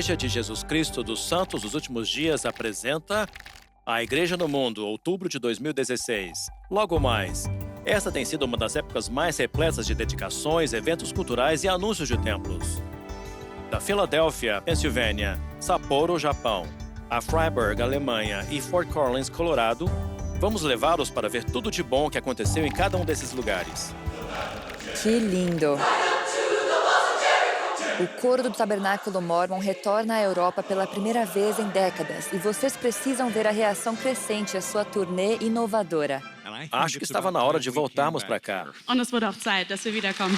Igreja de Jesus Cristo dos Santos dos Últimos Dias apresenta a Igreja no Mundo, outubro de 2016. Logo mais. Esta tem sido uma das épocas mais repletas de dedicações, eventos culturais e anúncios de templos. Da Filadélfia, Pensilvânia, Sapporo, Japão, a Freiburg, Alemanha e Fort Collins, Colorado, vamos levá-los para ver tudo de bom que aconteceu em cada um desses lugares. Que lindo! O coro do Tabernáculo Mórmon retorna à Europa pela primeira vez em décadas e vocês precisam ver a reação crescente à sua turnê inovadora. Acho que estava na hora de voltarmos para cá. Und es wird auch Zeit, dass wir wiederkommen.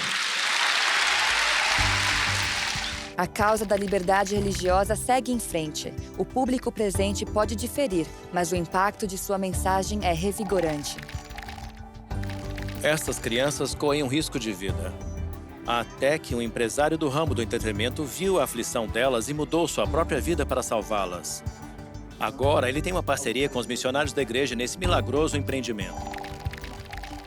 A causa da liberdade religiosa segue em frente. O público presente pode diferir, mas o impacto de sua mensagem é revigorante. Estas crianças correm um risco de vida. Até que um empresário do ramo do entretenimento viu a aflição delas e mudou sua própria vida para salvá-las. Agora, ele tem uma parceria com os missionários da igreja nesse milagroso empreendimento.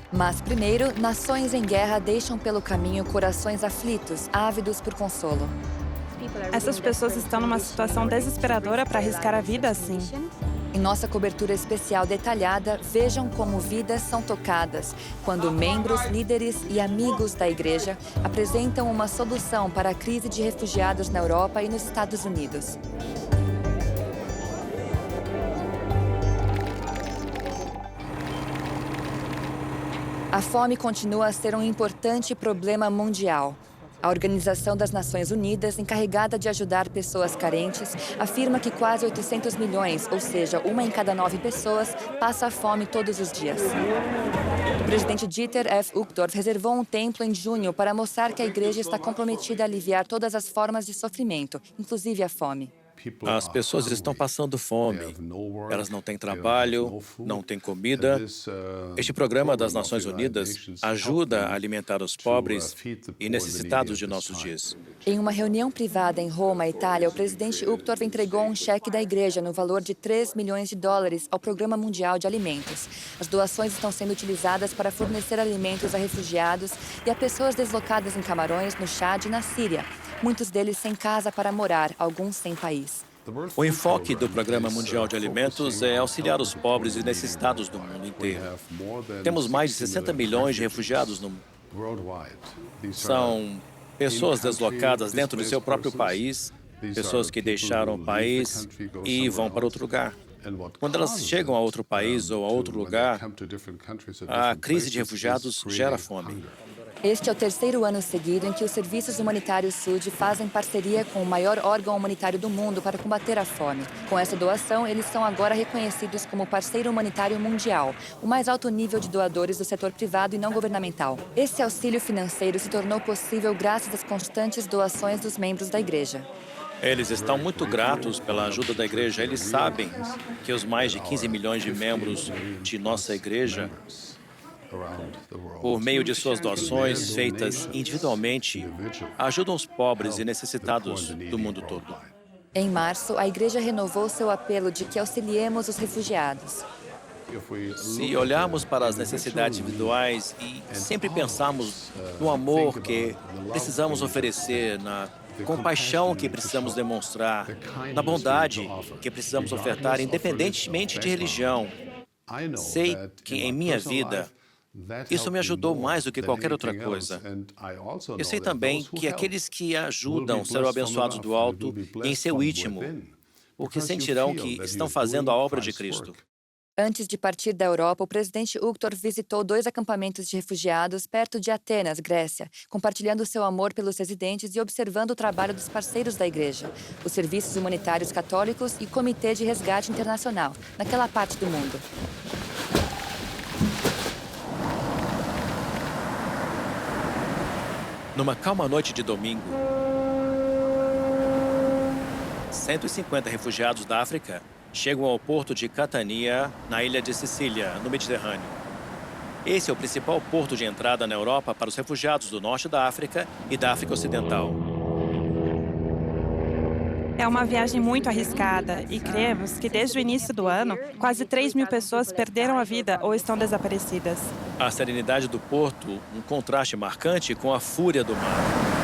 Mas primeiro, nações em guerra deixam pelo caminho corações aflitos, ávidos por consolo. Essas pessoas estão numa situação desesperadora para arriscar a vida assim. Em nossa cobertura especial detalhada, vejam como vidas são tocadas quando membros, líderes e amigos da igreja apresentam uma solução para a crise de refugiados na Europa e nos Estados Unidos. A fome continua a ser um importante problema mundial. A Organização das Nações Unidas, encarregada de ajudar pessoas carentes, afirma que quase 800 milhões, ou seja, 1 em cada 9 pessoas, passa fome todos os dias. O presidente Dieter F. Uchtdorf reservou um templo em junho para mostrar que a igreja está comprometida a aliviar todas as formas de sofrimento, inclusive a fome. As pessoas estão passando fome. Elas não têm trabalho, não têm comida. Este programa das Nações Unidas ajuda a alimentar os pobres e necessitados de nossos dias. Em uma reunião privada em Roma, Itália, o presidente Uchtdorf entregou um cheque da igreja no valor de 3 milhões de dólares ao Programa Mundial de Alimentos. As doações estão sendo utilizadas para fornecer alimentos a refugiados e a pessoas deslocadas em Camarões, no Chad e na Síria. Muitos deles sem casa para morar, alguns sem país. O enfoque do Programa Mundial de Alimentos é auxiliar os pobres e necessitados do mundo inteiro. Temos mais de 60 milhões de refugiados no mundo. São pessoas deslocadas dentro do seu próprio país, pessoas que deixaram o país e vão para outro lugar. Quando elas chegam a outro país ou a outro lugar, a crise de refugiados gera fome. Este é o terceiro ano seguido em que os Serviços Humanitários Sud fazem parceria com o maior órgão humanitário do mundo para combater a fome. Com essa doação, eles são agora reconhecidos como parceiro humanitário mundial, o mais alto nível de doadores do setor privado e não governamental. Esse auxílio financeiro se tornou possível graças às constantes doações dos membros da igreja. Eles estão muito gratos pela ajuda da igreja. Eles sabem que os mais de 15 milhões de membros de nossa igreja, por meio de suas doações feitas individualmente, ajudam os pobres e necessitados do mundo todo. Em março, a igreja renovou seu apelo de que auxiliemos os refugiados. Se olharmos para as necessidades individuais e sempre pensarmos no amor que precisamos oferecer, na compaixão que precisamos demonstrar, na bondade que precisamos ofertar, independentemente de religião, sei que em minha vida, isso me ajudou mais do que qualquer outra coisa. Eu sei também que aqueles que ajudam serão abençoados do alto e em seu íntimo, porque sentirão que estão fazendo a obra de Cristo. Antes de partir da Europa, o presidente Uchtdorf visitou 2 acampamentos de refugiados perto de Atenas, Grécia, compartilhando seu amor pelos residentes e observando o trabalho dos parceiros da igreja, os serviços humanitários católicos e o Comitê de Resgate Internacional, naquela parte do mundo. Numa calma noite de domingo, 150 refugiados da África chegam ao porto de Catania, na ilha de Sicília, no Mediterrâneo. Esse é o principal porto de entrada na Europa para os refugiados do norte da África e da África Ocidental. É uma viagem muito arriscada e cremos que desde o início do ano, quase 3 mil pessoas perderam a vida ou estão desaparecidas. A serenidade do porto, um contraste marcante com a fúria do mar.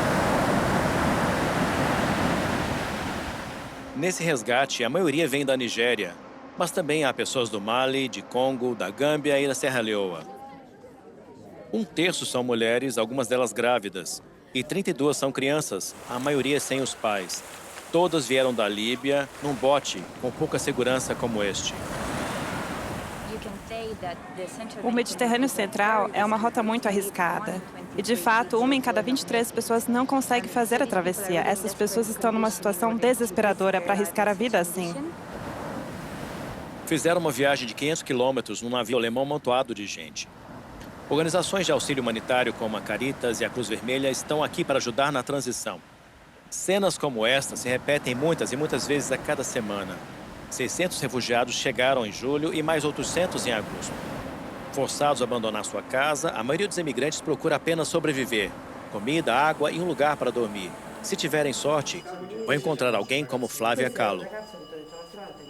Nesse resgate, a maioria vem da Nigéria, mas também há pessoas do Mali, de Congo, da Gâmbia e da Serra Leoa. Um terço são mulheres, algumas delas grávidas, e 32 são crianças, a maioria sem os pais. Todas vieram da Líbia, num bote com pouca segurança como este. O Mediterrâneo Central é uma rota muito arriscada. E, de fato, 1 em cada 23 pessoas não consegue fazer a travessia. Essas pessoas estão numa situação desesperadora para arriscar a vida assim. Fizeram uma viagem de 500 quilômetros num navio alemão amontoado de gente. Organizações de auxílio humanitário como a Caritas e a Cruz Vermelha estão aqui para ajudar na transição. Cenas como esta se repetem muitas e muitas vezes a cada semana. 600 refugiados chegaram em julho e mais outros 100 em agosto. Forçados a abandonar sua casa, a maioria dos imigrantes procura apenas sobreviver. Comida, água e um lugar para dormir. Se tiverem sorte, vão encontrar alguém como Flávia Kahlo.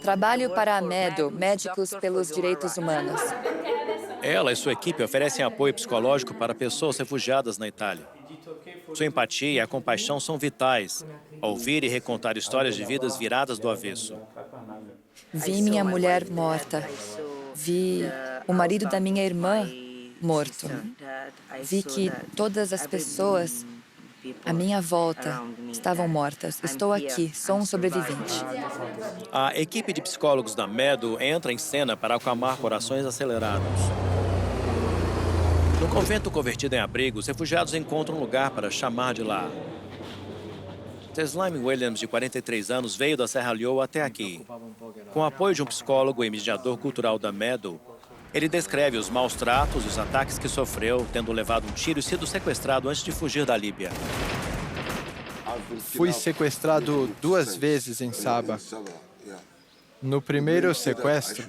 Trabalho para a MEDO, Médicos pelos Direitos Humanos. Ela e sua equipe oferecem apoio psicológico para pessoas refugiadas na Itália. Sua empatia e a compaixão são vitais. Ouvir e recontar histórias de vidas viradas do avesso. Vi minha mulher morta. Vi o marido da minha irmã morto. Vi que todas as pessoas à minha volta estavam mortas. Estou aqui, sou um sobrevivente. A equipe de psicólogos da MEDO entra em cena para acalmar corações acelerados. No convento convertido em abrigo, os refugiados encontram um lugar para chamar de lar. Teslim Williams, de 43 anos, veio da Serra Leoa até aqui. Com o apoio de um psicólogo e mediador cultural da MEDO, ele descreve os maus tratos e os ataques que sofreu, tendo levado um tiro e sido sequestrado antes de fugir da Líbia. Fui sequestrado 2 vezes em Saba. No primeiro sequestro,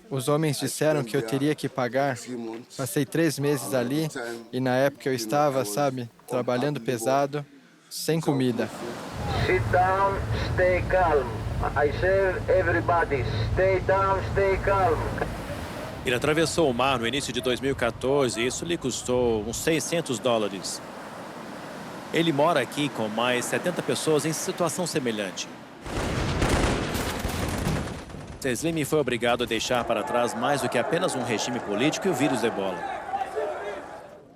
os homens disseram que eu teria que pagar. Passei 3 meses ali e na época eu estava, trabalhando pesado, sem comida. Sit down, stay calm. I said everybody, stay down, stay calm. Ele atravessou o mar no início de 2014 e isso lhe custou uns $600. Ele mora aqui com mais 70 pessoas em situação semelhante. Teslim foi obrigado a deixar para trás mais do que apenas um regime político e o vírus Ebola.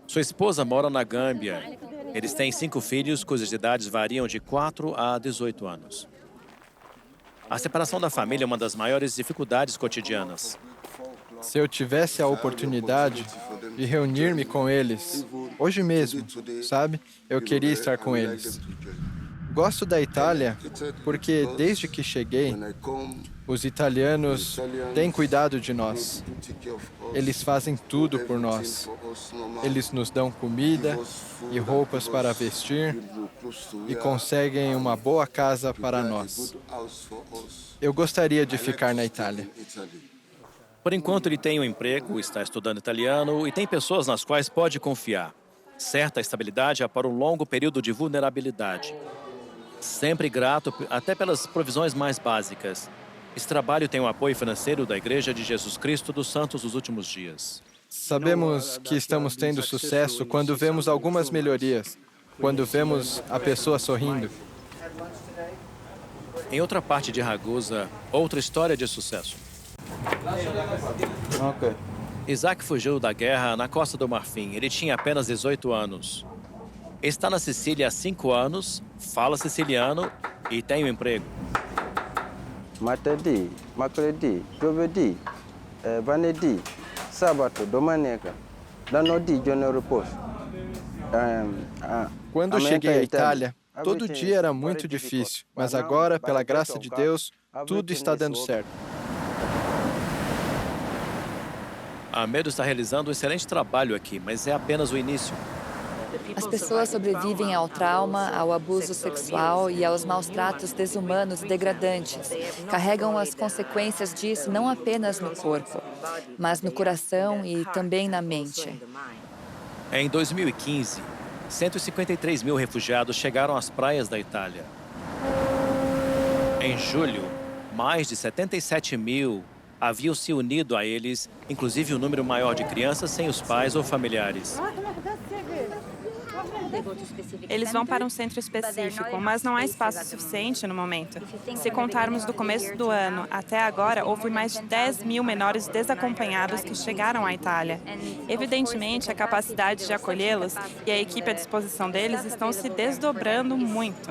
Sua esposa mora na Gâmbia. Eles têm 5 filhos, cujas idades variam de 4 a 18 anos. A separação da família é uma das maiores dificuldades cotidianas. Se eu tivesse a oportunidade de reunir-me com eles, hoje mesmo, eu queria estar com eles. Gosto da Itália porque, desde que cheguei, os italianos têm cuidado de nós. Eles fazem tudo por nós. Eles nos dão comida e roupas para vestir e conseguem uma boa casa para nós. Eu gostaria de ficar na Itália. Por enquanto, ele tem um emprego, está estudando italiano e tem pessoas nas quais pode confiar. Certa estabilidade é para um longo período de vulnerabilidade. Sempre grato até pelas provisões mais básicas. Esse trabalho tem o apoio financeiro da Igreja de Jesus Cristo dos Santos dos Últimos Dias. Sabemos que estamos tendo sucesso quando vemos algumas melhorias, quando vemos a pessoa sorrindo. Em outra parte de Ragusa, outra história de sucesso. Isaac fugiu da guerra na Costa do Marfim. Ele tinha apenas 18 anos. Está na Sicília há 5 anos, fala siciliano e tem um emprego. Martedì, mercoledì, giovedì, venerdì, sabato, domenica, danno giorno riposo. Quando cheguei à Itália, todo dia era muito difícil, mas agora, pela graça de Deus, tudo está dando certo. A MEDO está realizando um excelente trabalho aqui, mas é apenas o início. As pessoas sobrevivem ao trauma, ao abuso sexual e aos maus tratos desumanos e degradantes. Carregam as consequências disso não apenas no corpo, mas no coração e também na mente. Em 2015, 153 mil refugiados chegaram às praias da Itália. Em julho, mais de 77 mil haviam se unido a eles, inclusive um número maior de crianças sem os pais ou familiares. Eles vão para um centro específico, mas não há espaço suficiente no momento. Se contarmos do começo do ano até agora, houve mais de 10 mil menores desacompanhados que chegaram à Itália. Evidentemente, a capacidade de acolhê-los e a equipe à disposição deles estão se desdobrando muito.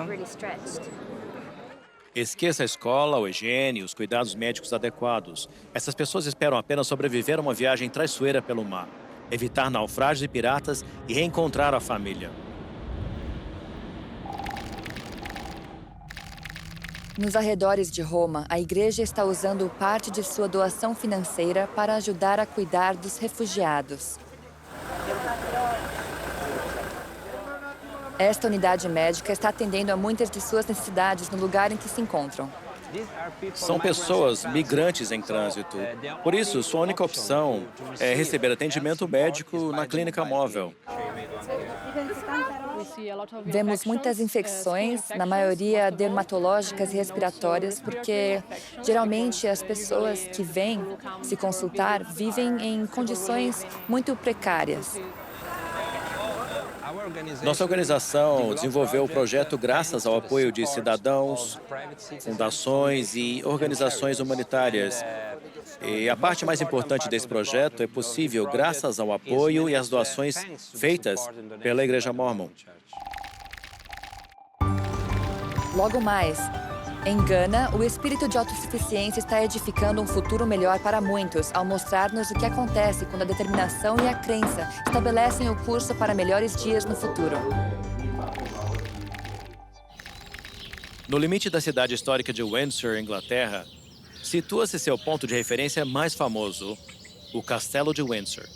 Esqueça a escola, a higiene, os cuidados médicos adequados. Essas pessoas esperam apenas sobreviver a uma viagem traiçoeira pelo mar, evitar naufrágios e piratas e reencontrar a família. Nos arredores de Roma, a igreja está usando parte de sua doação financeira para ajudar a cuidar dos refugiados. Esta unidade médica está atendendo a muitas de suas necessidades no lugar em que se encontram. São pessoas migrantes em trânsito. Por isso, sua única opção é receber atendimento médico na clínica móvel. Vemos muitas infecções, na maioria dermatológicas e respiratórias, porque geralmente as pessoas que vêm se consultar vivem em condições muito precárias. Nossa organização desenvolveu o projeto graças ao apoio de cidadãos, fundações e organizações humanitárias. E a parte mais importante desse projeto é possível graças ao apoio e às doações feitas pela Igreja Mórmon. Logo mais, em Gana, o espírito de autossuficiência está edificando um futuro melhor para muitos, ao mostrar-nos o que acontece quando a determinação e a crença estabelecem o curso para melhores dias no futuro. No limite da cidade histórica de Windsor, Inglaterra, situa-se seu ponto de referência mais famoso, o Castelo de Windsor.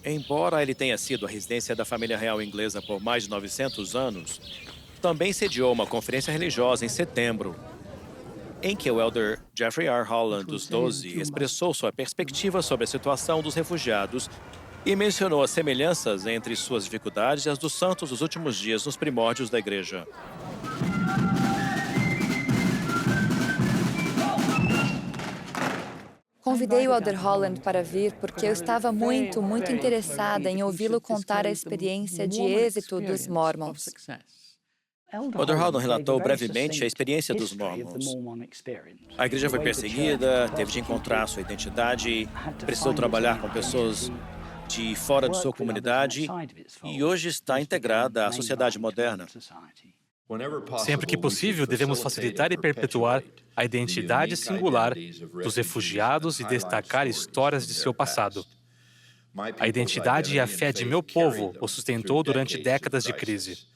Embora ele tenha sido a residência da família real inglesa por mais de 900 anos, também sediou uma conferência religiosa em setembro, em que o elder Jeffrey R. Holland, dos 12, expressou sua perspectiva sobre a situação dos refugiados e mencionou as semelhanças entre suas dificuldades e as dos santos dos últimos dias nos primórdios da igreja. Convidei o elder Holland para vir porque eu estava muito interessada em ouvi-lo contar a experiência de êxito dos Mormons. O elder Holland relatou brevemente a experiência dos Mormons. A igreja foi perseguida, teve de encontrar sua identidade, precisou trabalhar com pessoas de fora de sua comunidade e hoje está integrada à sociedade moderna. Sempre que possível, devemos facilitar e perpetuar a identidade singular dos refugiados e destacar histórias de seu passado. A identidade e a fé de meu povo o sustentou durante décadas de crise.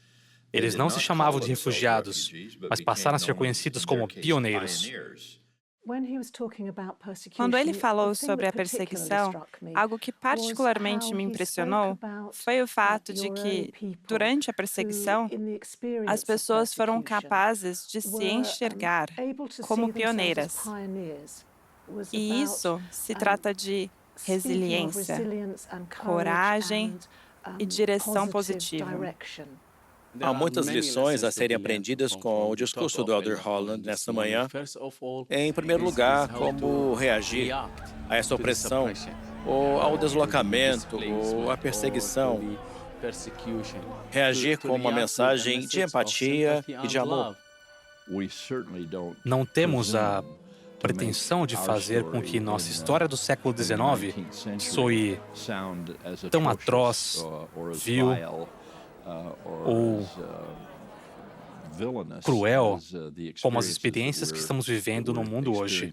Eles não se chamavam de refugiados, mas passaram a ser conhecidos como pioneiros. Quando ele falou sobre a perseguição, algo que particularmente me impressionou foi o fato de que, durante a perseguição, as pessoas foram capazes de se enxergar como pioneiras. E isso se trata de resiliência, coragem e direção positiva. Há muitas lições a serem aprendidas com o discurso do elder Holland nesta manhã. Em primeiro lugar, como reagir a essa opressão, ou ao deslocamento, ou à perseguição. Reagir com uma mensagem de empatia e de amor. Não temos a pretensão de fazer com que nossa história do século XIX soe tão atroz, vil ou cruel como as experiências que estamos vivendo no mundo hoje.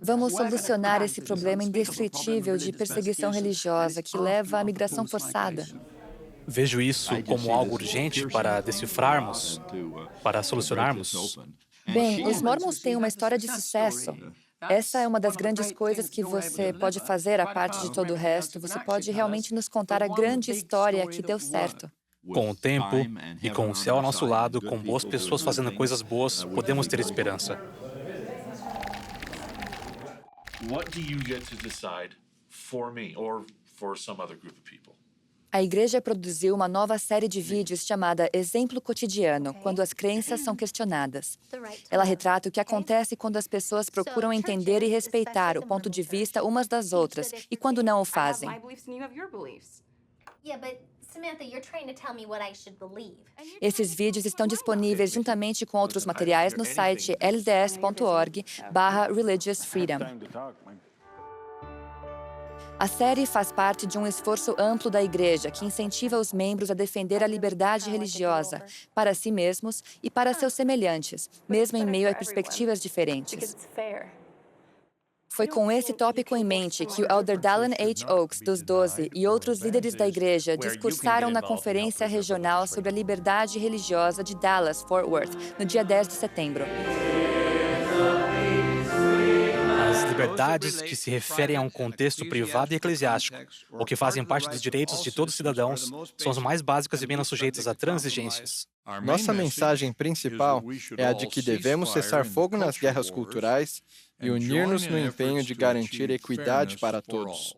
Vamos solucionar esse problema indescritível de perseguição religiosa que leva à migração forçada. Vejo isso como algo urgente para decifrarmos, para solucionarmos. Bem, os Mormons têm uma história de sucesso. Essa é uma das grandes coisas que você pode fazer, a parte de todo o resto. Você pode realmente nos contar a grande história que deu certo. Com o tempo e com o céu ao nosso lado, com boas pessoas fazendo coisas boas, podemos ter esperança. What do you get to decide for me or for some other group of people? A igreja produziu uma nova série de vídeos chamada Exemplo Cotidiano, quando as crenças são questionadas. Ela retrata o que acontece quando as pessoas procuram entender e respeitar o ponto de vista umas das outras e quando não o fazem. Esses vídeos estão disponíveis juntamente com outros materiais no site lds.org/Religious Freedom. A série faz parte de um esforço amplo da Igreja que incentiva os membros a defender a liberdade religiosa para si mesmos e para seus semelhantes, mesmo em meio a perspectivas diferentes. Foi com esse tópico em mente que o Elder Dallin H. Oaks, dos 12, e outros líderes da Igreja discursaram na Conferência Regional sobre a Liberdade Religiosa de Dallas-Fort Worth, no dia 10 de setembro. As liberdades que se referem a um contexto privado e eclesiástico, ou que fazem parte dos direitos de todos os cidadãos, são as mais básicas e menos sujeitas a transigências. Nossa mensagem principal é a de que devemos cessar fogo nas guerras culturais e unir-nos no empenho de garantir equidade para todos.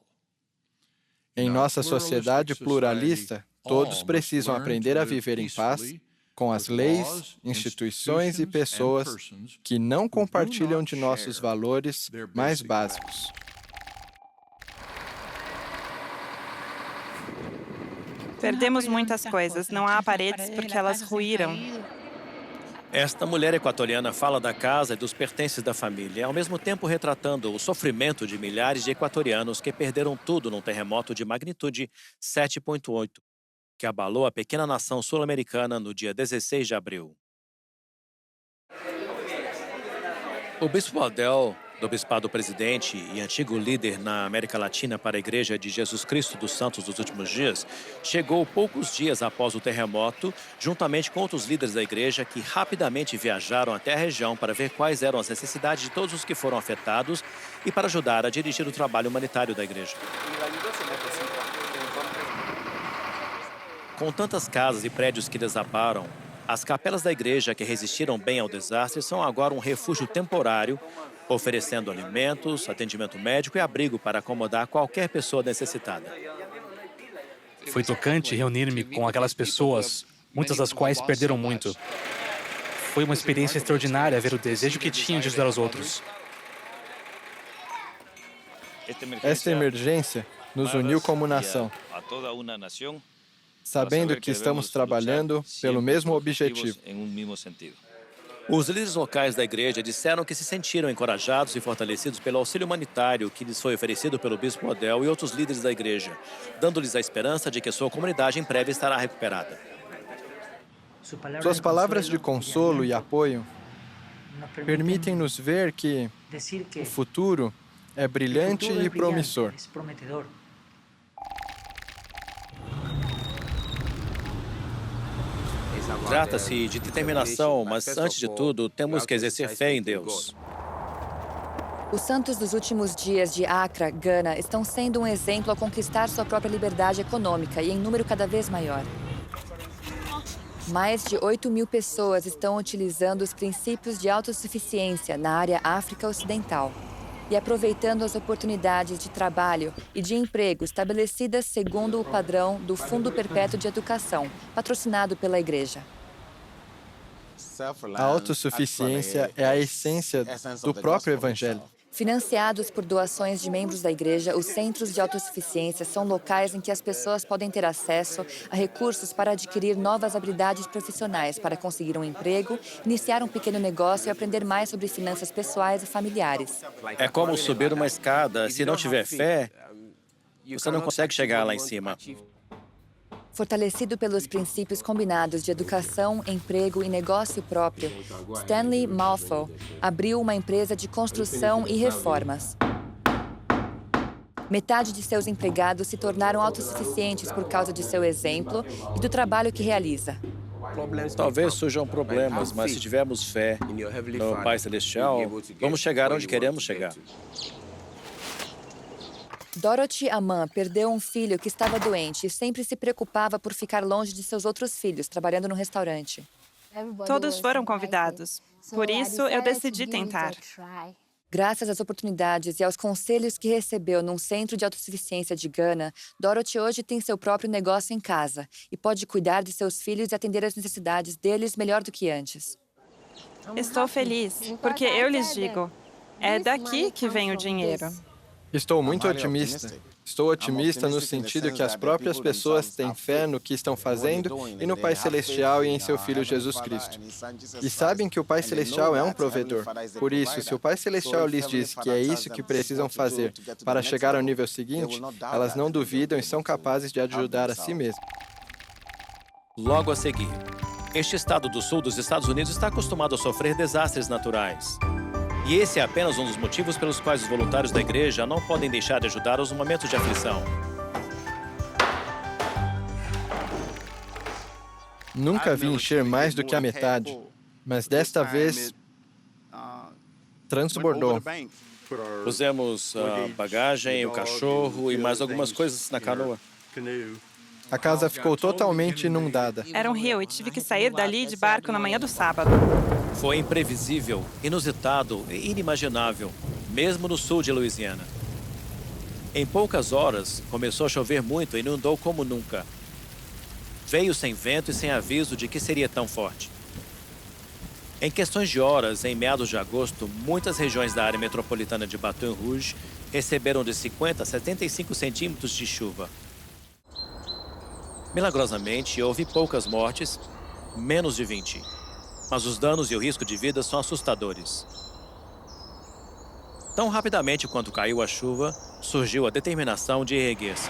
Em nossa sociedade pluralista, todos precisam aprender a viver em paz com as leis, instituições e pessoas que não compartilham de nossos valores mais básicos. Perdemos muitas coisas. Não há paredes porque elas ruíram. Esta mulher equatoriana fala da casa e dos pertences da família, ao mesmo tempo retratando o sofrimento de milhares de equatorianos que perderam tudo num terremoto de magnitude 7,8, que abalou a pequena nação sul-americana no dia 16 de abril. O bispo Adel, do Bispado Presidente e antigo líder na América Latina para a Igreja de Jesus Cristo dos Santos dos Últimos Dias, chegou poucos dias após o terremoto, juntamente com outros líderes da Igreja que rapidamente viajaram até a região para ver quais eram as necessidades de todos os que foram afetados e para ajudar a dirigir o trabalho humanitário da Igreja. Com tantas casas e prédios que desabaram, as capelas da Igreja que resistiram bem ao desastre são agora um refúgio temporário, oferecendo alimentos, atendimento médico e abrigo para acomodar qualquer pessoa necessitada. Foi tocante reunir-me com aquelas pessoas, muitas das quais perderam muito. Foi uma experiência extraordinária ver o desejo que tinham de ajudar os outros. Esta emergência nos uniu como nação, sabendo que estamos trabalhando pelo mesmo objetivo. Os líderes locais da igreja disseram que se sentiram encorajados e fortalecidos pelo auxílio humanitário que lhes foi oferecido pelo bispo Odell e outros líderes da igreja, dando-lhes a esperança de que sua comunidade em breve estará recuperada. Suas palavras de consolo e apoio permitem-nos ver que o futuro é brilhante e promissor. Trata-se de determinação, mas antes de tudo, temos que exercer fé em Deus. Os santos dos últimos dias de Accra, Gana, estão sendo um exemplo ao conquistar sua própria liberdade econômica e em número cada vez maior. Mais de 8.000 pessoas estão utilizando os princípios de autossuficiência na área África Ocidental e aproveitando as oportunidades de trabalho e de emprego estabelecidas segundo o padrão do Fundo Perpétuo de Educação, patrocinado pela Igreja. A autossuficiência é a essência do próprio Evangelho. Financiados por doações de membros da Igreja, os centros de autossuficiência são locais em que as pessoas podem ter acesso a recursos para adquirir novas habilidades profissionais, para conseguir um emprego, iniciar um pequeno negócio e aprender mais sobre finanças pessoais e familiares. É como subir uma escada. Se não tiver fé, você não consegue chegar lá em cima. Fortalecido pelos princípios combinados de educação, emprego e negócio próprio, Stanley Malfoy abriu uma empresa de construção e reformas. Metade de seus empregados se tornaram autossuficientes por causa de seu exemplo e do trabalho que realiza. Talvez surjam problemas, mas se tivermos fé no Pai Celestial, vamos chegar onde queremos chegar. Dorothy Aman perdeu um filho que estava doente e sempre se preocupava por ficar longe de seus outros filhos, trabalhando no restaurante. Todos foram convidados. Por isso, eu decidi tentar. Graças às oportunidades e aos conselhos que recebeu num centro de autossuficiência de Gana, Dorothy hoje tem seu próprio negócio em casa e pode cuidar de seus filhos e atender às necessidades deles melhor do que antes. Estou feliz, porque eu lhes digo, é daqui que vem o dinheiro. Estou muito otimista. Estou otimista no sentido que as próprias pessoas têm fé no que estão fazendo e no Pai Celestial e em seu Filho Jesus Cristo. E sabem que o Pai Celestial é um provedor. Por isso, se o Pai Celestial lhes diz que é isso que precisam fazer para chegar ao nível seguinte, elas não duvidam e são capazes de ajudar a si mesmas. Logo a seguir, este estado do sul dos Estados Unidos está acostumado a sofrer desastres naturais. E esse é apenas um dos motivos pelos quais os voluntários da igreja não podem deixar de ajudá-los no momento de aflição. Nunca vi encher mais do que a metade, mas desta vez transbordou. Pusemos a bagagem, o cachorro e mais algumas coisas na canoa. A casa ficou totalmente inundada. Era um rio e tive que sair dali de barco na manhã do sábado. Foi imprevisível, inusitado e inimaginável, mesmo no sul de Louisiana. Em poucas horas, começou a chover muito e inundou como nunca. Veio sem vento e sem aviso de que seria tão forte. Em questões de horas, em meados de agosto, muitas regiões da área metropolitana de Baton Rouge receberam de 50 a 75 centímetros de chuva. Milagrosamente, houve poucas mortes, menos de 20. Mas os danos e o risco de vida são assustadores. Tão rapidamente quanto caiu a chuva, surgiu a determinação de erguer-se.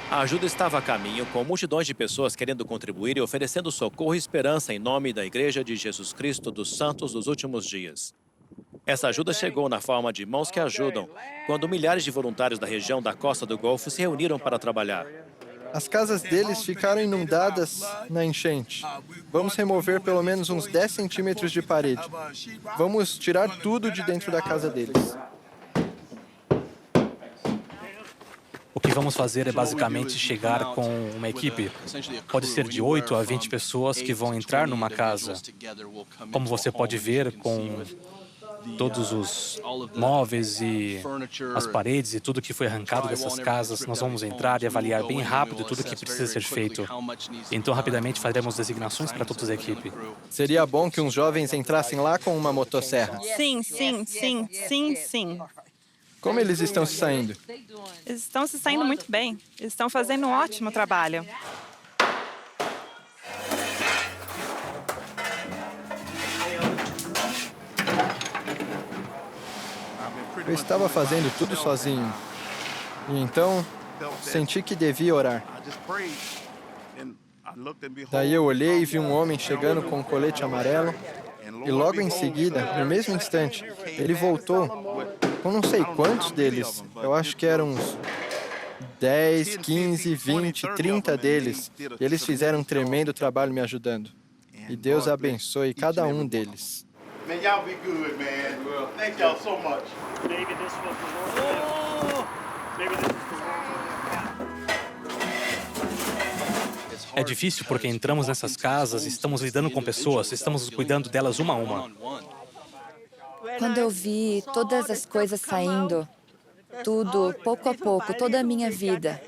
A ajuda estava a caminho, com multidões de pessoas querendo contribuir e oferecendo socorro e esperança em nome da Igreja de Jesus Cristo dos Santos dos Últimos Dias. Essa ajuda chegou na forma de mãos que ajudam, quando milhares de voluntários da região da Costa do Golfo se reuniram para trabalhar. As casas deles ficaram inundadas na enchente. Vamos remover pelo menos uns 10 centímetros de parede. Vamos tirar tudo de dentro da casa deles. O que vamos fazer é basicamente chegar com uma equipe. Pode ser de 8 a 20 pessoas que vão entrar numa casa. Como você pode ver, com todos os móveis e as paredes e tudo que foi arrancado dessas casas, nós vamos entrar e avaliar bem rápido tudo que precisa ser feito. Então, rapidamente, faremos designações para toda a equipe. Seria bom que uns jovens entrassem lá com uma motosserra. Sim, sim, sim, sim, sim. Como eles estão se saindo? Eles estão se saindo muito bem. Eles estão fazendo um ótimo trabalho. Eu estava fazendo tudo sozinho. E então, senti que devia orar. Daí eu olhei e vi um homem chegando com um colete amarelo. E logo em seguida, no mesmo instante, ele voltou com não sei quantos deles. Eu acho que eram uns 10, 15, 20, 30 deles. E eles fizeram um tremendo trabalho me ajudando. E Deus abençoe cada um deles. Man, y'all be good, man. Thank y'all so much. Maybe this was the Lord. Maybe this was the Lord. É difícil porque entramos nessas casas, estamos lidando com pessoas, estamos cuidando delas uma a uma. Quando eu vi todas as coisas saindo, tudo, pouco a pouco, toda a minha vida,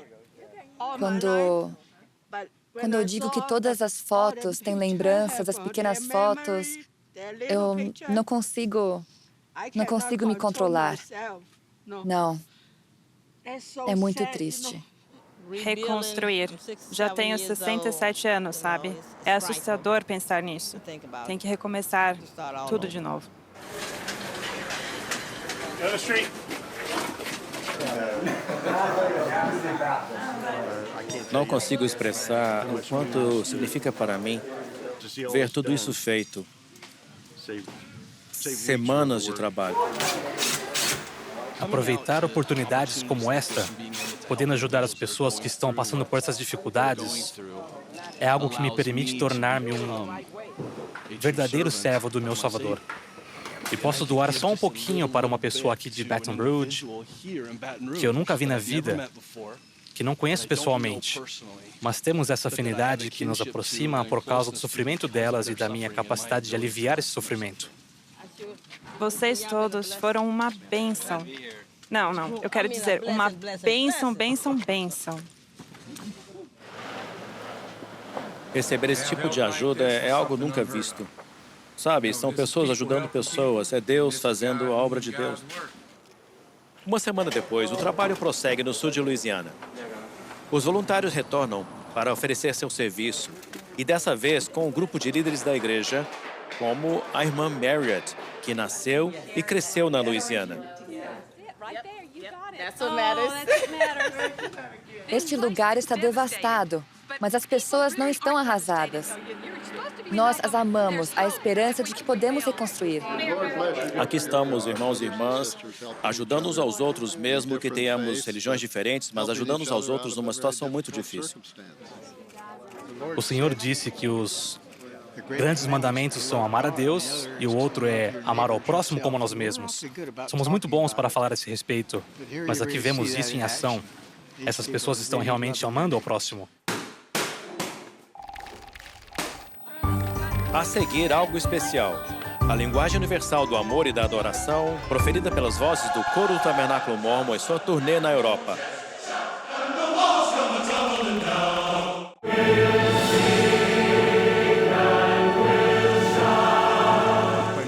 quando eu digo que todas as fotos têm lembranças, as pequenas fotos, eu não consigo me controlar. Não. É muito triste. Reconstruir. Já tenho 67 anos, sabe? É assustador pensar nisso. Tem que recomeçar tudo de novo. Não consigo expressar o quanto significa para mim ver tudo isso feito. Semanas de trabalho. Aproveitar oportunidades como esta, podendo ajudar as pessoas que estão passando por essas dificuldades, é algo que me permite tornar-me um verdadeiro servo do meu Salvador. E posso doar só um pouquinho para uma pessoa aqui de Baton Rouge, que eu nunca vi na vida, que não conheço pessoalmente, mas temos essa afinidade que nos aproxima por causa do sofrimento delas e da minha capacidade de aliviar esse sofrimento. Vocês todos foram uma bênção. Não, eu quero dizer uma bênção, bênção, bênção. Receber esse tipo de ajuda é algo nunca visto. Sabe, são pessoas ajudando pessoas, é Deus fazendo a obra de Deus. Uma semana depois, o trabalho prossegue no sul de Louisiana. Os voluntários retornam para oferecer seu serviço, e dessa vez com um grupo de líderes da igreja, como a irmã Marriott, que nasceu e cresceu na Louisiana. Este lugar está devastado, mas as pessoas não estão arrasadas. Nós as amamos, a esperança de que podemos reconstruir. Aqui estamos, irmãos e irmãs, ajudando uns aos outros, mesmo que tenhamos religiões diferentes, mas ajudando uns aos outros numa situação muito difícil. O Senhor disse que os grandes mandamentos são amar a Deus e o outro é amar ao próximo como a nós mesmos. Somos muito bons para falar a esse respeito, mas aqui vemos isso em ação. Essas pessoas estão realmente amando ao próximo. A seguir, algo especial. A linguagem universal do amor e da adoração, proferida pelas vozes do Coro do Tabernáculo Mórmon em sua turnê na Europa.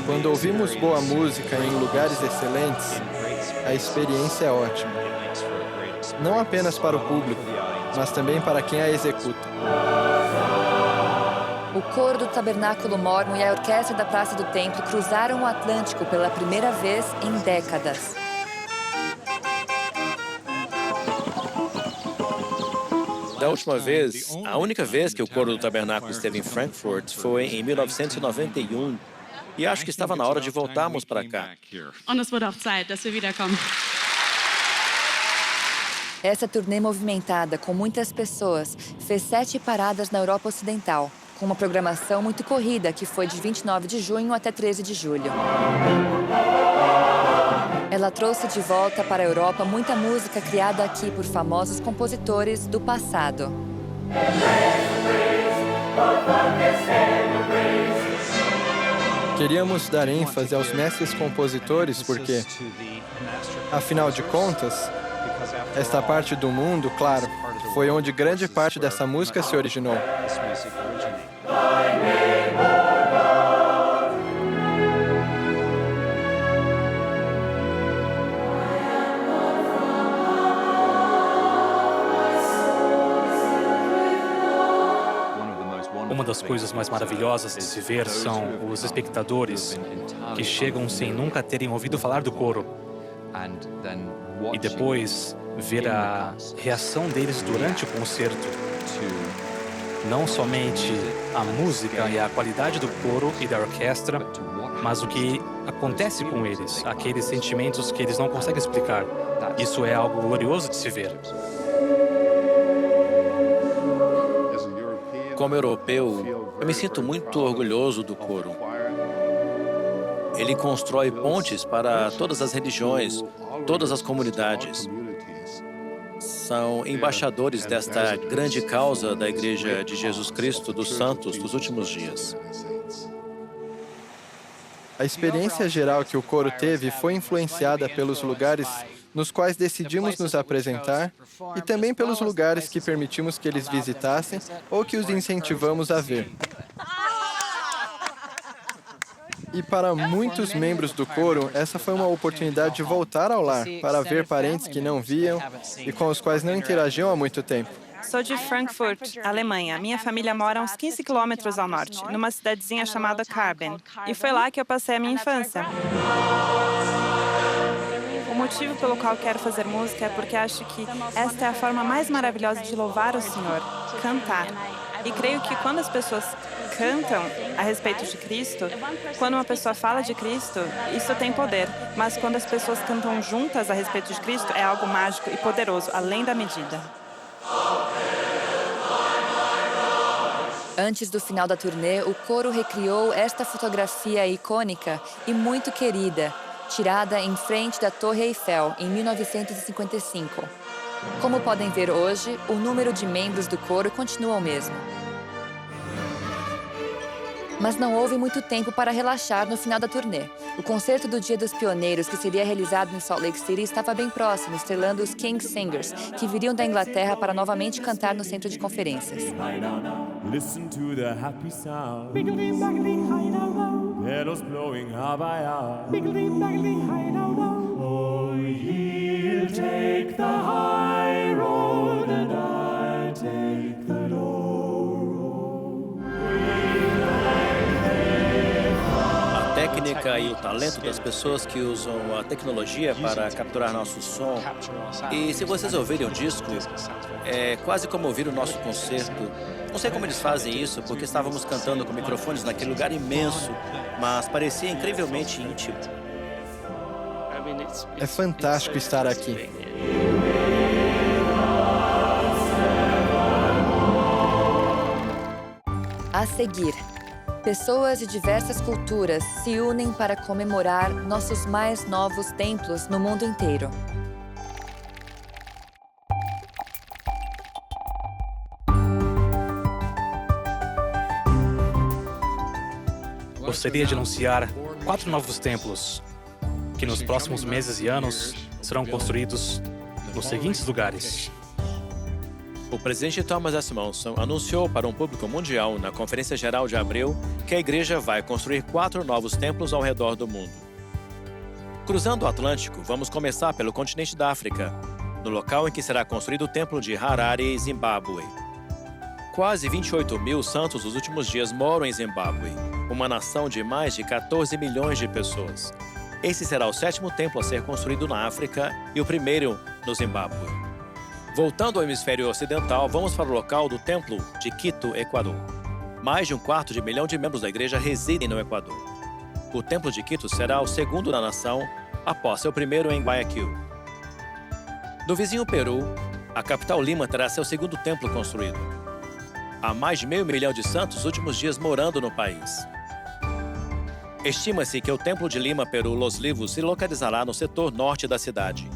Quando ouvimos boa música em lugares excelentes, a experiência é ótima. Não apenas para o público, mas também para quem a executa. O coro do Tabernáculo Mórmon e a orquestra da Praça do Templo cruzaram o Atlântico pela primeira vez em décadas. Da última vez, a única vez que o Coro do Tabernáculo esteve em Frankfurt foi em 1991. E acho que estava na hora de voltarmos para cá. Und es wird auch Zeit, dass wir wiederkommen. Essa turnê movimentada, com muitas pessoas, fez 7 paradas na Europa Ocidental, com uma programação muito corrida, que foi de 29 de junho até 13 de julho. Ela trouxe de volta para a Europa muita música criada aqui por famosos compositores do passado. Queríamos dar ênfase aos mestres compositores porque, afinal de contas, esta parte do mundo, claro, foi onde grande parte dessa música se originou. Uma das coisas mais maravilhosas de se ver são os espectadores que chegam sem nunca terem ouvido falar do coro. E depois ver a reação deles durante o concerto. Não somente a música e a qualidade do coro e da orquestra, mas o que acontece com eles, aqueles sentimentos que eles não conseguem explicar. Isso é algo glorioso de se ver. Como europeu, eu me sinto muito orgulhoso do coro. Ele constrói pontes para todas as religiões, todas as comunidades. São embaixadores desta grande causa da Igreja de Jesus Cristo dos Santos dos últimos dias. A experiência geral que o coro teve foi influenciada pelos lugares nos quais decidimos nos apresentar e também pelos lugares que permitimos que eles visitassem ou que os incentivamos a ver. E para muitos membros do coro, essa foi uma oportunidade de voltar ao lar, para ver parentes que não viam e com os quais não interagiam há muito tempo. Sou de Frankfurt, Alemanha. Minha família mora a uns 15 quilômetros ao norte, numa cidadezinha chamada Karben. E foi lá que eu passei a minha infância. O motivo pelo qual quero fazer música é porque acho que esta é a forma mais maravilhosa de louvar o Senhor, cantar. E creio que quando as pessoas cantam a respeito de Cristo, quando uma pessoa fala de Cristo, isso tem poder. Mas quando as pessoas cantam juntas a respeito de Cristo, é algo mágico e poderoso, além da medida. Antes do final da turnê, o coro recriou esta fotografia icônica e muito querida, tirada em frente da Torre Eiffel, em 1955. Como podem ver hoje, o número de membros do coro continua o mesmo. Mas não houve muito tempo para relaxar no final da turnê. O concerto do Dia dos Pioneiros, que seria realizado em Salt Lake City, estava bem próximo, estrelando os King Singers, que viriam da Inglaterra para novamente cantar no centro de conferências. Listen to the happy sound. candles glowing hour by hour. Oh, he'll take the high road and I'll take the low road. A técnica e o talento das pessoas que usam a tecnologia para capturar nosso som. E se vocês ouvirem o disco, é quase como ouvir o nosso concerto. Não sei como eles fazem isso, porque estávamos cantando com microfones naquele lugar imenso, mas parecia incrivelmente íntimo. É fantástico estar aqui. A seguir, pessoas de diversas culturas se unem para comemorar nossos mais novos templos no mundo inteiro. Gostaria de anunciar 4 novos templos, que nos próximos meses e anos serão construídos nos seguintes lugares. O presidente Thomas S. Monson anunciou para um público mundial, na Conferência Geral de abril, que a igreja vai construir 4 novos templos ao redor do mundo. Cruzando o Atlântico, vamos começar pelo continente da África, no local em que será construído o templo de Harare, Zimbábue. Quase 28 mil santos dos últimos dias moram em Zimbábue, uma nação de mais de 14 milhões de pessoas. Esse será o 7º templo a ser construído na África e o primeiro no Zimbábue. Voltando ao hemisfério ocidental, vamos para o local do Templo de Quito, Equador. Mais de 1/4 milhão de membros da igreja residem no Equador. O Templo de Quito será o 2º da nação, após seu primeiro em Guayaquil. No vizinho Peru, a capital Lima terá seu 2º templo construído. Há mais de meio milhão de santos nos últimos dias morando no país. Estima-se que o Templo de Lima, Peru, Los Livros, se localizará no setor norte da cidade.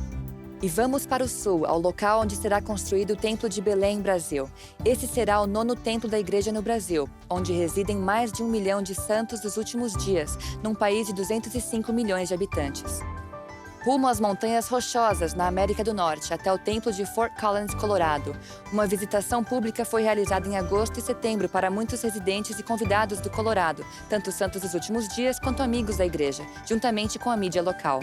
E vamos para o sul, ao local onde será construído o Templo de Belém, Brasil. Esse será o 9º templo da igreja no Brasil, onde residem mais de 1 milhão de santos dos últimos dias, num país de 205 milhões de habitantes. Rumo às Montanhas Rochosas, na América do Norte, até o Templo de Fort Collins, Colorado. Uma visitação pública foi realizada em agosto e setembro para muitos residentes e convidados do Colorado, tanto santos dos últimos dias quanto amigos da igreja, juntamente com a mídia local.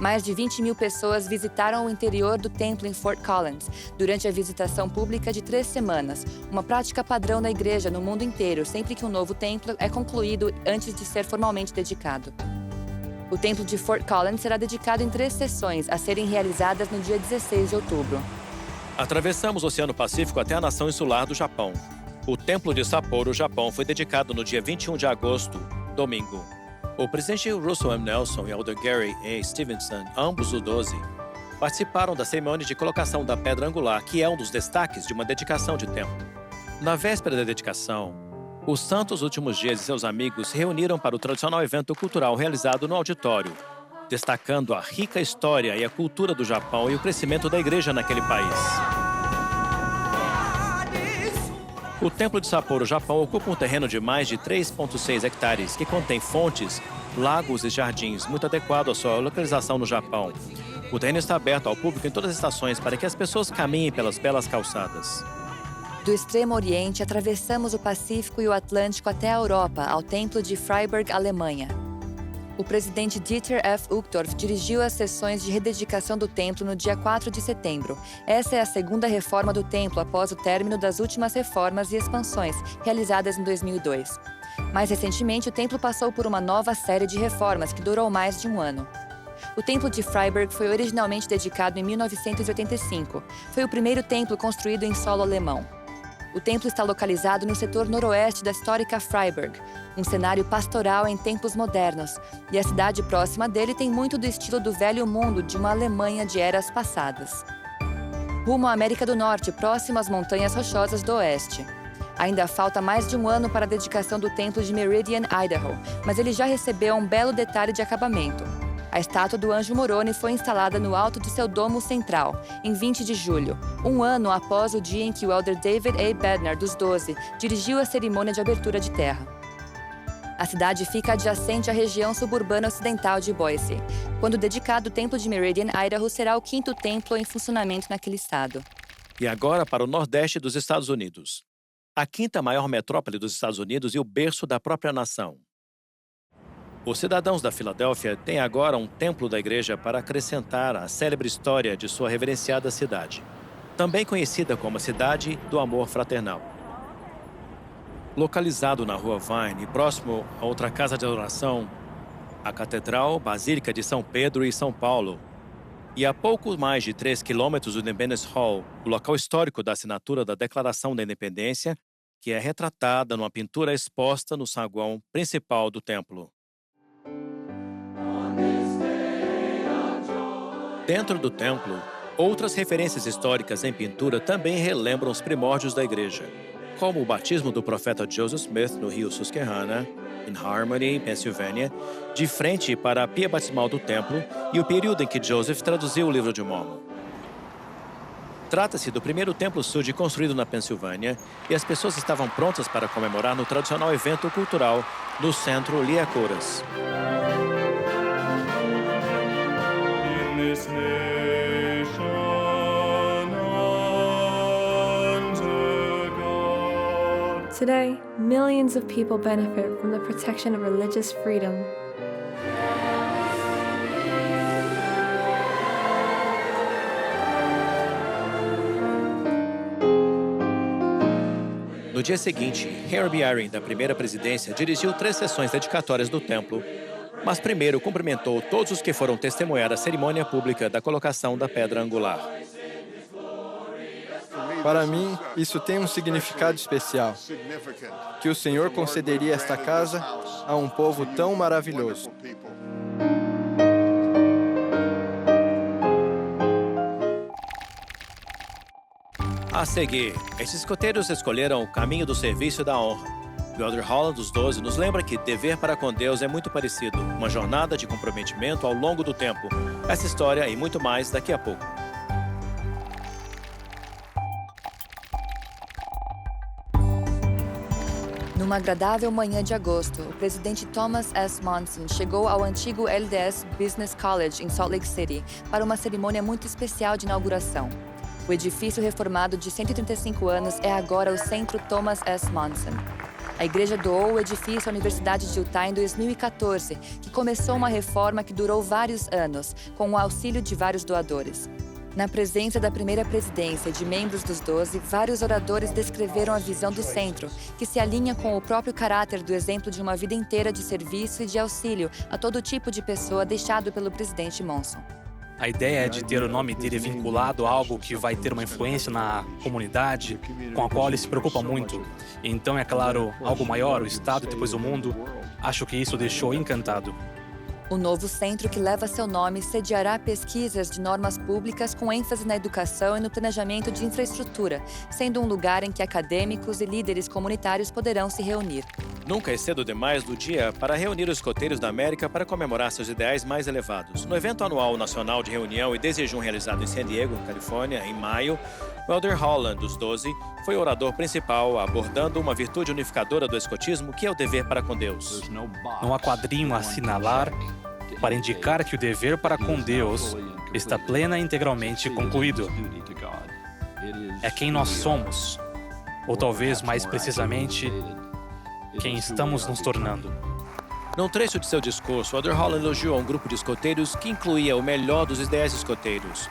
Mais de 20 mil pessoas visitaram o interior do templo em Fort Collins durante a visitação pública de 3 semanas, uma prática padrão na igreja no mundo inteiro, sempre que um novo templo é concluído antes de ser formalmente dedicado. O templo de Fort Collins será dedicado em 3 sessões, a serem realizadas no dia 16 de outubro. Atravessamos o Oceano Pacífico até a nação insular do Japão. O Templo de Sapporo, Japão, foi dedicado no dia 21 de agosto, domingo. O presidente Russell M. Nelson e Elder Gary A. Stevenson, ambos do 12, participaram da cerimônia de colocação da pedra angular, que é um dos destaques de uma dedicação de templo. Na véspera da dedicação, os santos últimos dias e seus amigos se reuniram para o tradicional evento cultural realizado no auditório, destacando a rica história e a cultura do Japão e o crescimento da igreja naquele país. O Templo de Sapporo, Japão, ocupa um terreno de mais de 3,6 hectares, que contém fontes, lagos e jardins, muito adequado à sua localização no Japão. O terreno está aberto ao público em todas as estações para que as pessoas caminhem pelas belas calçadas. Do Extremo Oriente, atravessamos o Pacífico e o Atlântico até a Europa, ao Templo de Freiburg, Alemanha. O presidente Dieter F. Uchtdorf dirigiu as sessões de rededicação do templo no dia 4 de setembro. Essa é a 2ª reforma do templo após o término das últimas reformas e expansões, realizadas em 2002. Mais recentemente, o templo passou por uma nova série de reformas que durou mais de um ano. O Templo de Freiburg foi originalmente dedicado em 1985. Foi o primeiro templo construído em solo alemão. O templo está localizado no setor noroeste da histórica Freiburg, um cenário pastoral em tempos modernos, e a cidade próxima dele tem muito do estilo do Velho Mundo de uma Alemanha de eras passadas. Rumo à América do Norte, próximo às Montanhas Rochosas do Oeste. Ainda falta mais de um ano para a dedicação do templo de Meridian, Idaho, mas ele já recebeu um belo detalhe de acabamento. A estátua do Anjo Moroni foi instalada no alto de seu domo central, em 20 de julho, um ano após o dia em que o elder David A. Bednar, dos 12, dirigiu a cerimônia de abertura de terra. A cidade fica adjacente à região suburbana ocidental de Boise. Quando dedicado, o Templo de Meridian, Idaho, será o 5º templo em funcionamento naquele estado. E agora para o nordeste dos Estados Unidos. A 5ª maior metrópole dos Estados Unidos e o berço da própria nação. Os cidadãos da Filadélfia têm agora um templo da igreja para acrescentar à célebre história de sua reverenciada cidade, também conhecida como a Cidade do Amor Fraternal. Localizado na Rua Vine e próximo a outra casa de adoração, a Catedral Basílica de São Pedro e São Paulo, e a pouco mais de 3 quilômetros do Independence Hall, o local histórico da assinatura da Declaração da Independência, que é retratada numa pintura exposta no saguão principal do templo. Dentro do templo, outras referências históricas em pintura também relembram os primórdios da igreja, como o batismo do profeta Joseph Smith no rio Susquehanna, em Harmony, Pensilvânia, de frente para a pia batismal do templo e o período em que Joseph traduziu o livro de Mormon. Trata-se do primeiro templo sud construído na Pensilvânia e as pessoas estavam prontas para comemorar no tradicional evento cultural no centro Liacoras. Today, millions of people benefit from the protection of religious freedom. No dia seguinte, Henry B. Eyring, da primeira presidência, dirigiu 3 sessões dedicatórias do templo, mas primeiro cumprimentou todos os que foram testemunhar a cerimônia pública da colocação da pedra angular. Para mim, isso tem um significado especial, que o Senhor concederia esta casa a um povo tão maravilhoso. A seguir, esses escoteiros escolheram o caminho do serviço e da honra. O Elder Holland dos 12 nos lembra que dever para com Deus é muito parecido, uma jornada de comprometimento ao longo do tempo. Essa história e muito mais daqui a pouco. Numa agradável manhã de agosto, o presidente Thomas S. Monson chegou ao antigo LDS Business College em Salt Lake City para uma cerimônia muito especial de inauguração. O edifício reformado de 135 anos é agora o Centro Thomas S. Monson. A igreja doou o edifício à Universidade de Utah em 2014, que começou uma reforma que durou vários anos, com o auxílio de vários doadores. Na presença da primeira presidência e de membros dos 12, vários oradores descreveram a visão do centro, que se alinha com o próprio caráter do exemplo de uma vida inteira de serviço e de auxílio a todo tipo de pessoa deixado pelo presidente Monson. A ideia é de ter o nome dele vinculado a algo que vai ter uma influência na comunidade, com a qual ele se preocupa muito. Então, é claro, algo maior, o Estado e depois o mundo. Acho que isso deixou encantado. O novo centro que leva seu nome sediará pesquisas de normas públicas com ênfase na educação e no planejamento de infraestrutura, sendo um lugar em que acadêmicos e líderes comunitários poderão se reunir. Nunca é cedo demais do dia para reunir os escoteiros da América para comemorar seus ideais mais elevados. No evento anual nacional de reunião e desjejum realizado em San Diego, Califórnia, em maio, o Elder Holland dos 12 foi o orador principal, abordando uma virtude unificadora do escotismo, que é o dever para com Deus. Não há quadrinho a assinalar para indicar que o dever para com Deus está plena e integralmente concluído. É quem nós somos, ou talvez mais precisamente, quem estamos nos tornando. Num trecho de seu discurso, o Elder Holland elogiou um grupo de escoteiros que incluía o melhor dos ideais escoteiros: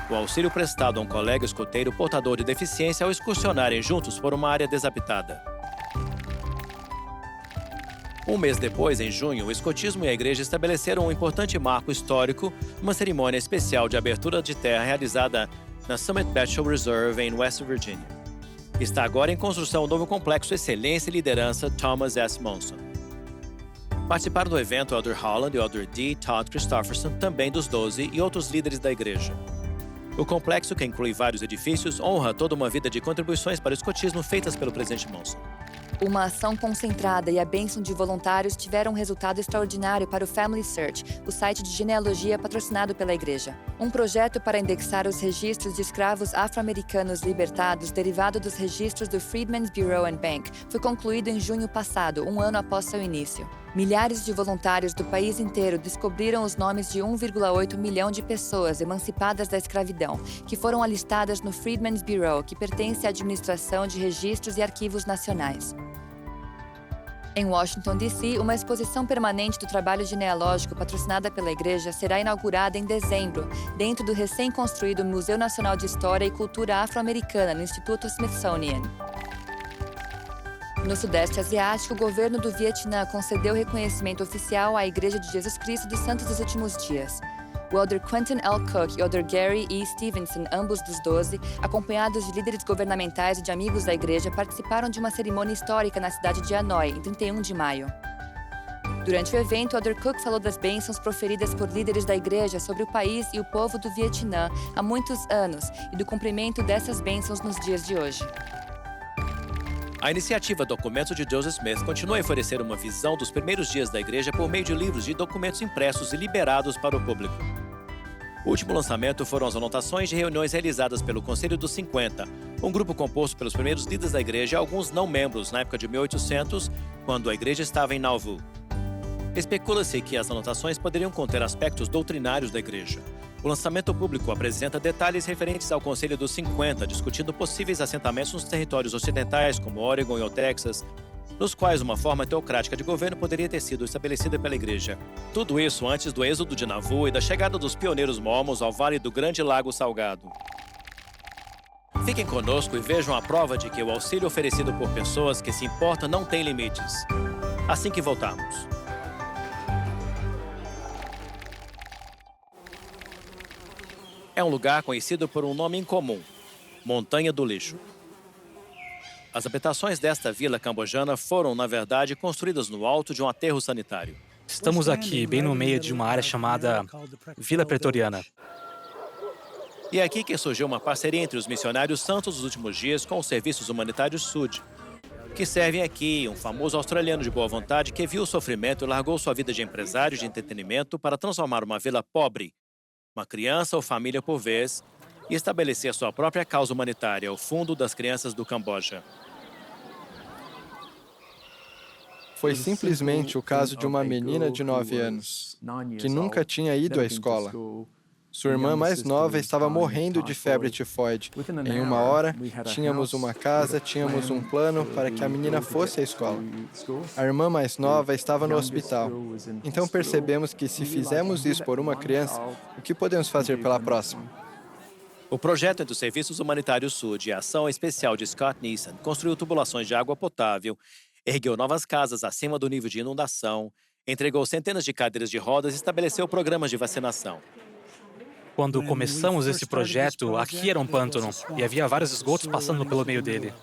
o auxílio prestado a um colega escoteiro portador de deficiência ao excursionarem juntos por uma área desabitada. Um mês depois, em junho, o escotismo e a igreja estabeleceram um importante marco histórico, uma cerimônia especial de abertura de terra realizada na Summit Bachelor Reserve, em West Virginia. Está agora em construção o novo complexo Excelência e Liderança Thomas S. Monson. Participaram do evento o Elder Holland e o Elder D. Todd Christofferson, também dos 12, e outros líderes da igreja. O complexo, que inclui vários edifícios, honra toda uma vida de contribuições para o escotismo feitas pelo presidente Monson. Uma ação concentrada e a bênção de voluntários tiveram um resultado extraordinário para o Family Search, o site de genealogia patrocinado pela igreja. Um projeto para indexar os registros de escravos afro-americanos libertados derivado dos registros do Freedmen's Bureau and Bank foi concluído em junho passado, um ano após seu início. Milhares de voluntários do país inteiro descobriram os nomes de 1,8 milhão de pessoas emancipadas da escravidão, que foram alistadas no Freedmen's Bureau, que pertence à Administração de Registros e Arquivos Nacionais. Em Washington, D.C., uma exposição permanente do trabalho genealógico patrocinada pela igreja será inaugurada em dezembro, dentro do recém-construído Museu Nacional de História e Cultura Afro-Americana, no Instituto Smithsonian. No Sudeste Asiático, o governo do Vietnã concedeu reconhecimento oficial à Igreja de Jesus Cristo dos Santos dos Últimos Dias. O elder Quentin L. Cook e o elder Gary E. Stevenson, ambos dos 12, acompanhados de líderes governamentais e de amigos da igreja, participaram de uma cerimônia histórica na cidade de Hanoi, em 31 de maio. Durante o evento, o elder Cook falou das bênçãos proferidas por líderes da igreja sobre o país e o povo do Vietnã há muitos anos e do cumprimento dessas bênçãos nos dias de hoje. A iniciativa Documentos de Joseph Smith continua a oferecer uma visão dos primeiros dias da igreja por meio de livros e documentos impressos e liberados para o público. O último lançamento foram as anotações de reuniões realizadas pelo Conselho dos 50, um grupo composto pelos primeiros líderes da igreja e alguns não-membros na época de 1800, quando a igreja estava em Nauvoo. Especula-se que as anotações poderiam conter aspectos doutrinários da igreja. O lançamento público apresenta detalhes referentes ao Conselho dos 50, discutindo possíveis assentamentos nos territórios ocidentais, como Oregon e o Texas, nos quais uma forma teocrática de governo poderia ter sido estabelecida pela igreja. Tudo isso antes do êxodo de Nauvoo e da chegada dos pioneiros mormons ao Vale do Grande Lago Salgado. Fiquem conosco e vejam a prova de que o auxílio oferecido por pessoas que se importam não tem limites. Assim que voltarmos. É um lugar conhecido por um nome incomum, Montanha do Lixo. As habitações desta vila cambojana foram, na verdade, construídas no alto de um aterro sanitário. Estamos aqui, bem no meio de uma área chamada Vila Pretoriana. E é aqui que surgiu uma parceria entre os missionários santos dos últimos dias com os serviços humanitários SUD, que servem aqui um famoso australiano de boa vontade que viu o sofrimento e largou sua vida de empresário de entretenimento para transformar uma vila pobre, uma criança ou família por vez, e estabelecer sua própria causa humanitária, o Fundo das Crianças do Camboja. Foi simplesmente o caso de uma menina de 9 anos, que nunca tinha ido à escola. Sua irmã mais nova estava morrendo de febre tifoide. Em uma hora, tínhamos uma casa, tínhamos um plano para que a menina fosse à escola. A irmã mais nova estava no hospital. Então percebemos que se fizermos isso por uma criança, o que podemos fazer pela próxima? O projeto entre os Serviços Humanitários SUD e a Ação Especial de Scott Nielsen construiu tubulações de água potável, ergueu novas casas acima do nível de inundação, entregou centenas de cadeiras de rodas e estabeleceu programas de vacinação. Quando começamos esse projeto, aqui era um pântano e havia vários esgotos passando pelo meio dele.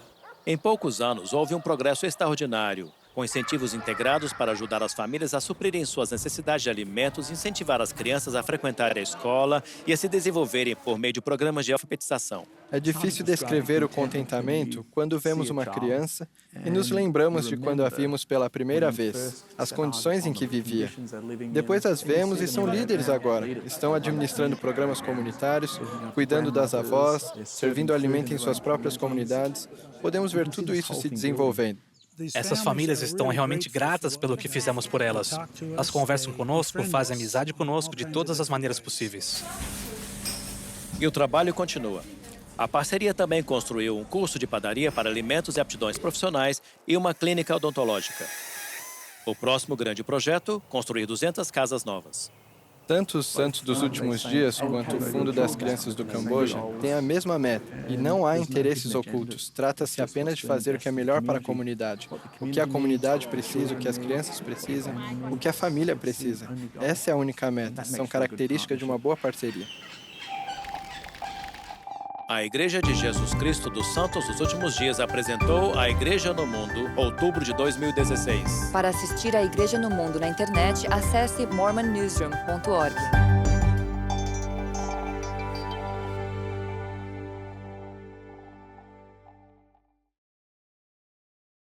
Em poucos anos, houve um progresso extraordinário, com incentivos integrados para ajudar as famílias a suprirem suas necessidades de alimentos, incentivar as crianças a frequentarem a escola e a se desenvolverem por meio de programas de alfabetização. É difícil descrever o contentamento quando vemos uma criança e nos lembramos de quando a vimos pela primeira vez, as condições em que vivia. Depois as vemos e são líderes agora. Estão administrando programas comunitários, cuidando das avós, servindo alimento em suas próprias comunidades. Podemos ver tudo isso se desenvolvendo. Essas famílias estão realmente gratas pelo que fizemos por elas. Elas conversam conosco, fazem amizade conosco de todas as maneiras possíveis. E o trabalho continua. A parceria também construiu um curso de padaria para alimentos e aptidões profissionais e uma clínica odontológica. O próximo grande projeto, construir 200 casas novas. Tanto os Santos dos Últimos Dias quanto o Fundo das Crianças do Camboja têm a mesma meta, e não há interesses ocultos. Trata-se apenas de fazer o que é melhor para a comunidade. O que a comunidade precisa, o que as crianças precisam, o que a família precisa. Essa é a única meta. São características de uma boa parceria. A Igreja de Jesus Cristo dos Santos dos Últimos Dias apresentou a Igreja no Mundo, outubro de 2016. Para assistir à Igreja no Mundo na internet, acesse mormonnewsroom.org.